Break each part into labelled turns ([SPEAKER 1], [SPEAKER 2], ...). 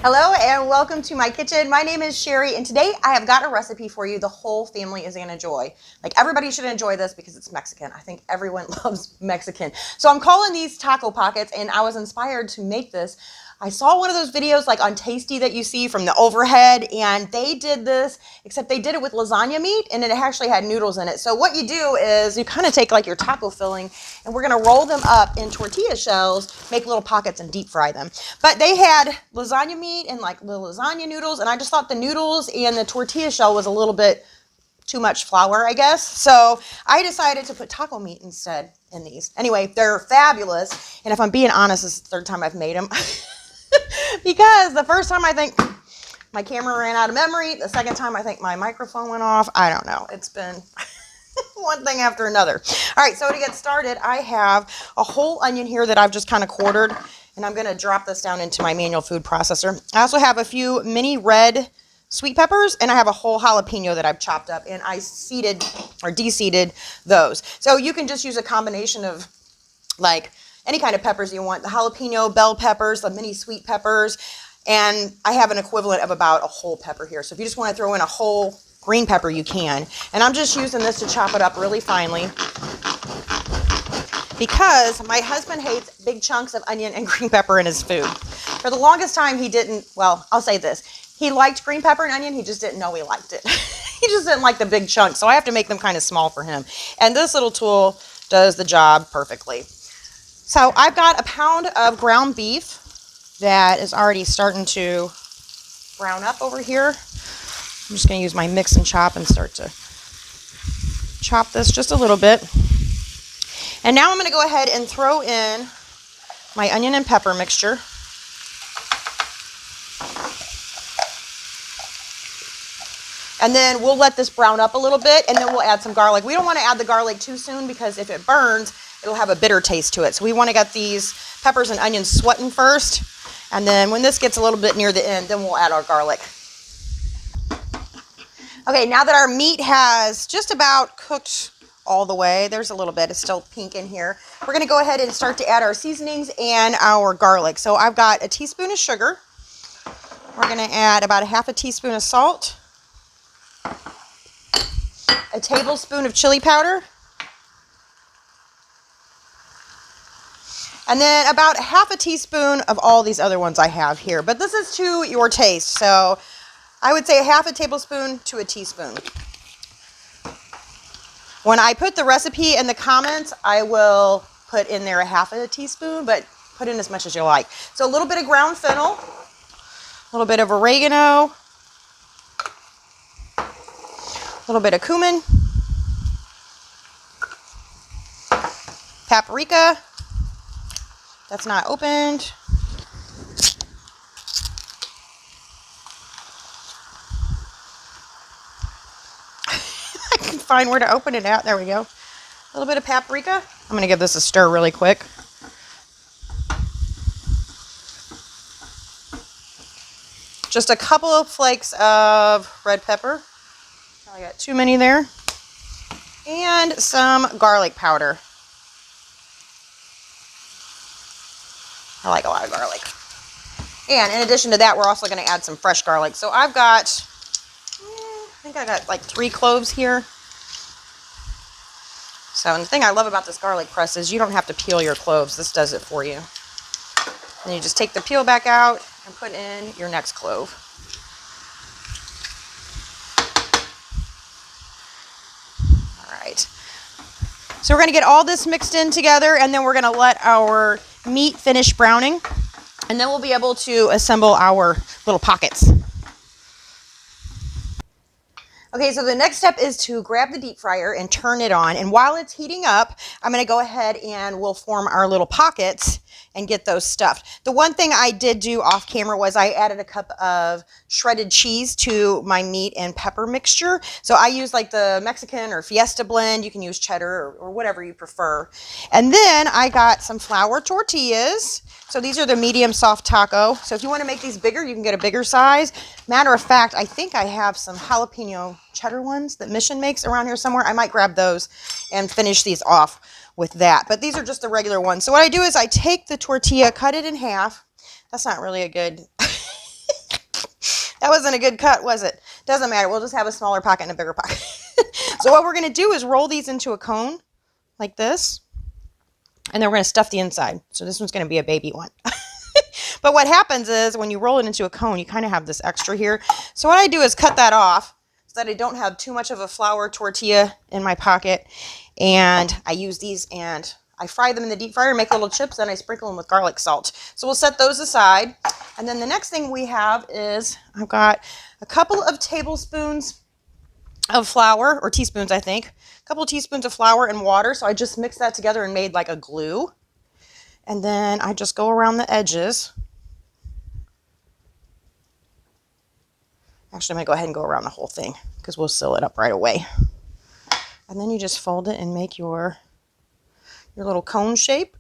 [SPEAKER 1] Hello and welcome to my kitchen. My name is Sherry and today I have got a recipe for you the whole family is going to enjoy. Like everybody should enjoy this because it's Mexican. I think everyone loves Mexican. So I'm calling these taco pockets and I was inspired to make this. I saw one of those videos like on Tasty that you see from the overhead and they did this, except they did it with lasagna meat and it actually had noodles in it. So what you do is you kind of take like your taco filling and we're going to roll them up in tortilla shells, make little pockets and deep fry them. But they had lasagna meat and like little lasagna noodles and I just thought the noodles and the tortilla shell was a little bit too much flour, I guess. So I decided to put taco meat instead in these. Anyway, they're fabulous. And if I'm being honest, this is the third time I've made them. Because the first time I think my camera ran out of memory. The second time I think my microphone went off. I don't know. It's been one thing after another. All right, so to get started, I have a whole onion here that I've just kind of quartered. And I'm going to drop this down into my manual food processor. I also have a few mini red sweet peppers, and I have a whole jalapeno that I've chopped up, and I seeded or de-seeded those. So you can just use a combination of like any kind of peppers you want. The jalapeno, bell peppers, the mini sweet peppers, and I have an equivalent of about a whole pepper here. So if you just want to throw in a whole green pepper, you can. And I'm just using this to chop it up really finely because my husband hates big chunks of onion and green pepper in his food. For the longest time, he didn't, well, I'll say this. He liked green pepper and onion. He just didn't know he liked it. He just didn't like the big chunks. So I have to make them kind of small for him. And this little tool does the job perfectly. So I've got a pound of ground beef that is already starting to brown up over here. I'm just going to use my mix and chop and start to chop this just a little bit. And now I'm going to go ahead and throw in my onion and pepper mixture. And then we'll let this brown up a little bit and then we'll add some garlic. We don't want to add the garlic too soon because if it burns, it'll have a bitter taste to it. So we want to get these peppers and onions sweating first. And then when this gets a little bit near the end, then we'll add our garlic. Okay, now that our meat has just about cooked all the way, there's a little bit, it's still pink in here. We're going to go ahead and start to add our seasonings and our garlic. So I've got a teaspoon of sugar. We're going to add about a half a teaspoon of salt. A tablespoon of chili powder. And then about half a teaspoon of all these other ones I have here. But this is to your taste. So I would say a half a tablespoon to a teaspoon. When I put the recipe in the comments, I will put in there a half a teaspoon, but put in as much as you like. So a little bit of ground fennel, a little bit of oregano, a little bit of cumin, paprika, that's not opened. I can find where to open it at. There we go. A little bit of paprika. I'm going to give this a stir really quick. Just a couple of flakes of red pepper. I got too many there. And some garlic powder. I like a lot of garlic. And in addition to that, we're also going to add some fresh garlic. So I've got, I think I got like 3 cloves here. So, and the thing I love about this garlic press is you don't have to peel your cloves. This does it for you. And you just take the peel back out and put in your next clove. All right. So we're going to get all this mixed in together and then we're going to let our meat finish browning. And then we'll be able to assemble our little pockets. Okay, so the next step is to grab the deep fryer and turn it on. And while it's heating up, I'm going to go ahead and we'll form our little pockets and get those stuffed. The one thing I did do off camera was I added a cup of shredded cheese to my meat and pepper mixture. So I use like the Mexican or Fiesta blend. You can use cheddar or whatever you prefer. And then I got some flour tortillas. So these are the medium soft taco. So if you want to make these bigger, you can get a bigger size. Matter of fact, I think I have some jalapeno cheddar ones that Mission makes around here somewhere. I might grab those and finish these off with that. But these are just the regular ones. So what I do is I take the tortilla, cut it in half. That's not really a good That wasn't a good cut, was it? Doesn't matter. We'll just have a smaller pocket and a bigger pocket. So what we're going to do is roll these into a cone like this. And then we're going to stuff the inside. So this one's going to be a baby one. But what happens is when you roll it into a cone, you kind of have this extra here. So what I do is cut that off so that I don't have too much of a flour tortilla in my pocket. And I use these and I fry them in the deep fryer, make little chips, and I sprinkle them with garlic salt. So we'll set those aside. And then the next thing we have is I've got a couple of tablespoons of flour, or teaspoons, I think. A couple of teaspoons of flour and water. So I just mixed that together and made like a glue. And then I just go around the edges. Actually, I'm going to go ahead and go around the whole thing because we'll seal it up right away. And then you just fold it and make your little cone shape.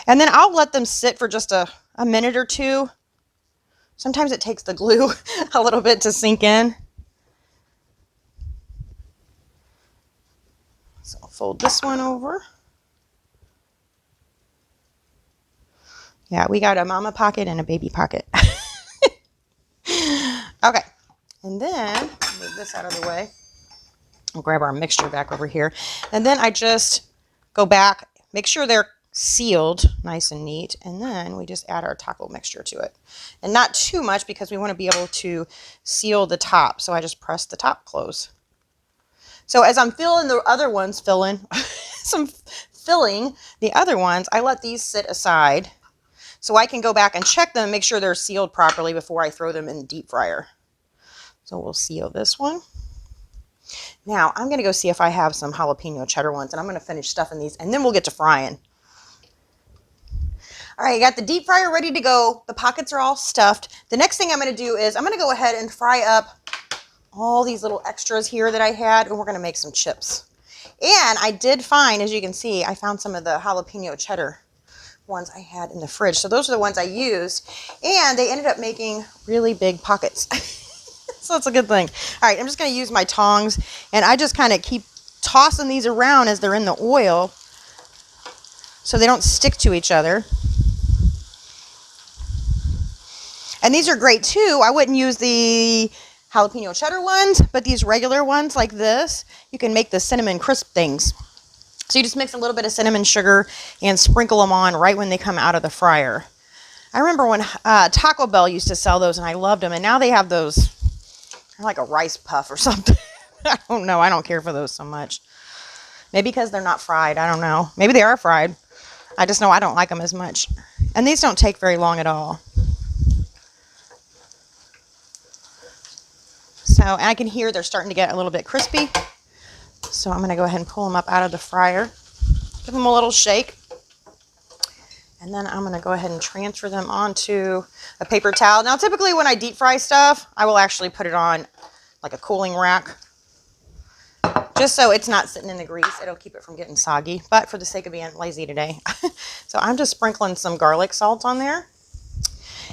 [SPEAKER 1] And then I'll let them sit for just a minute or two. Sometimes it takes the glue a little bit to sink in. So I'll fold this one over. Yeah, we got a mama pocket and a baby pocket. Okay, and then move this out of the way. We'll grab our mixture back over here. And then I just go back, make sure they're sealed nice and neat, and then we just add our taco mixture to it. And not too much because we want to be able to seal the top. So I just press the top close. So as I'm filling the other ones, filling the other ones, I let these sit aside so I can go back and check them and make sure they're sealed properly before I throw them in the deep fryer. So we'll seal this one. Now I'm going to go see if I have some jalapeno cheddar ones, and I'm going to finish stuffing these, and then we'll get to frying. All right, I got the deep fryer ready to go. The pockets are all stuffed. The next thing I'm going to do is I'm going to go ahead and fry up all these little extras here that I had, and we're going to make some chips. And I did find, as you can see, I found some of the jalapeno cheddar ones I had in the fridge. So those are the ones I used, and they ended up making really big pockets. So it's a good thing. All right, I'm just going to use my tongs, and I just kind of keep tossing these around as they're in the oil so they don't stick to each other. And these are great too. I wouldn't use the jalapeno cheddar ones, but these regular ones like this, you can make the cinnamon crisp things. So you just mix a little bit of cinnamon sugar and sprinkle them on right when they come out of the fryer. I remember when Taco Bell used to sell those, and I loved them, and now they have those like a rice puff or something. I don't know. I don't care for those so much. Maybe because they're not fried. I don't know. Maybe they are fried. I just know I don't like them as much. And these don't take very long at all. So I can hear they're starting to get a little bit crispy. So I'm going to go ahead and pull them up out of the fryer. Give them a little shake. And then I'm going to go ahead and transfer them onto a paper towel. Now, typically when I deep fry stuff, I will actually put it on like a cooling rack, just so it's not sitting in the grease. It'll keep it from getting soggy, but for the sake of being lazy today. So I'm just sprinkling some garlic salt on there.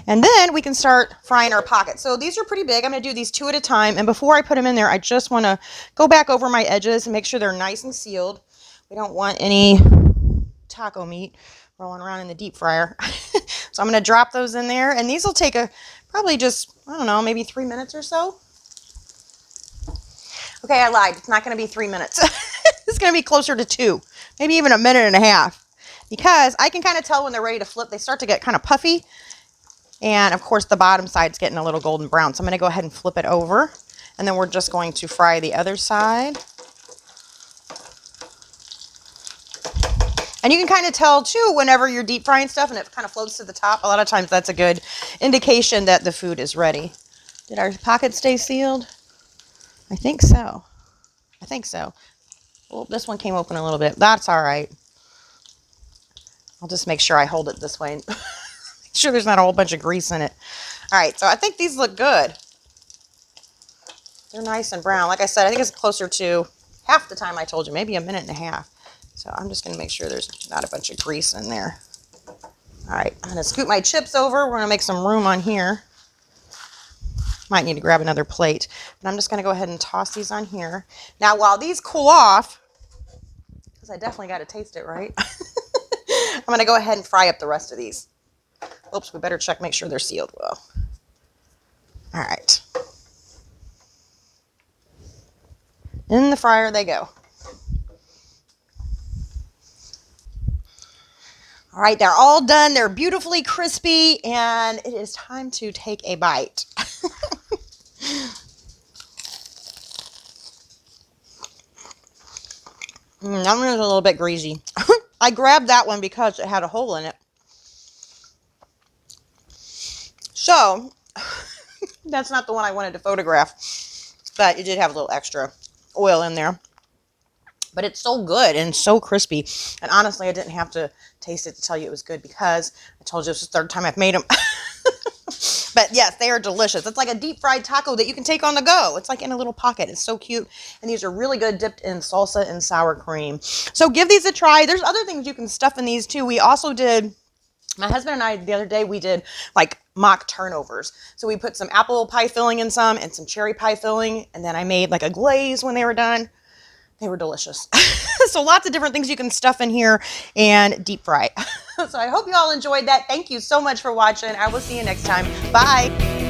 [SPEAKER 1] And then we can start frying our pockets. So these are pretty big. I'm going to do these 2 at a time. And before I put them in there, I just want to go back over my edges and make sure they're nice and sealed. We don't want any taco meat rolling around in the deep fryer. So I'm going to drop those in there. And these will take probably just, I don't know, maybe 3 minutes or so. Okay, I lied. It's not going to be 3 minutes. It's going to be closer to 2, maybe even a minute and a half. Because I can kind of tell when they're ready to flip, they start to get kind of puffy. And of course the bottom side's getting a little golden brown. So I'm going to go ahead and flip it over. And then we're just going to fry the other side. And you can kind of tell too whenever you're deep frying stuff and it kind of floats to the top. A lot of times that's a good indication that the food is ready. Did our pocket stay sealed? I think so. I think so. Oh, this one came open a little bit. That's all right. I'll just make sure I hold it this way. Make sure there's not a whole bunch of grease in it. All right, so I think these look good. They're nice and brown. Like I said, I think it's closer to half the time I told you, maybe a minute and a half. So I'm just going to make sure there's not a bunch of grease in there. All right, I'm going to scoop my chips over. We're going to make some room on here. Might need to grab another plate. But I'm just going to go ahead and toss these on here. Now, while these cool off, because I definitely got to taste it, right? I'm going to go ahead and fry up the rest of these. Oops, we better check, make sure they're sealed well. All right. In the fryer they go. All right, they're all done. They're beautifully crispy, and it is time to take a bite. That one is a little bit greasy. I grabbed that one because it had a hole in it. So, that's not the one I wanted to photograph, but it did have a little extra oil in there. But it's so good and so crispy. And honestly, I didn't have to taste it to tell you it was good because I told you it's the third time I've made them. But yes, they are delicious. It's like a deep fried taco that you can take on the go. It's like in a little pocket. It's so cute. And these are really good dipped in salsa and sour cream. So give these a try. There's other things you can stuff in these too. We also did, my husband and I, the other day, we did like mock turnovers. So we put some apple pie filling in some and some cherry pie filling. And then I made like a glaze when they were done. They were delicious. So lots of different things you can stuff in here and deep fry. So I hope you all enjoyed that. Thank you so much for watching. I will see you next time. Bye.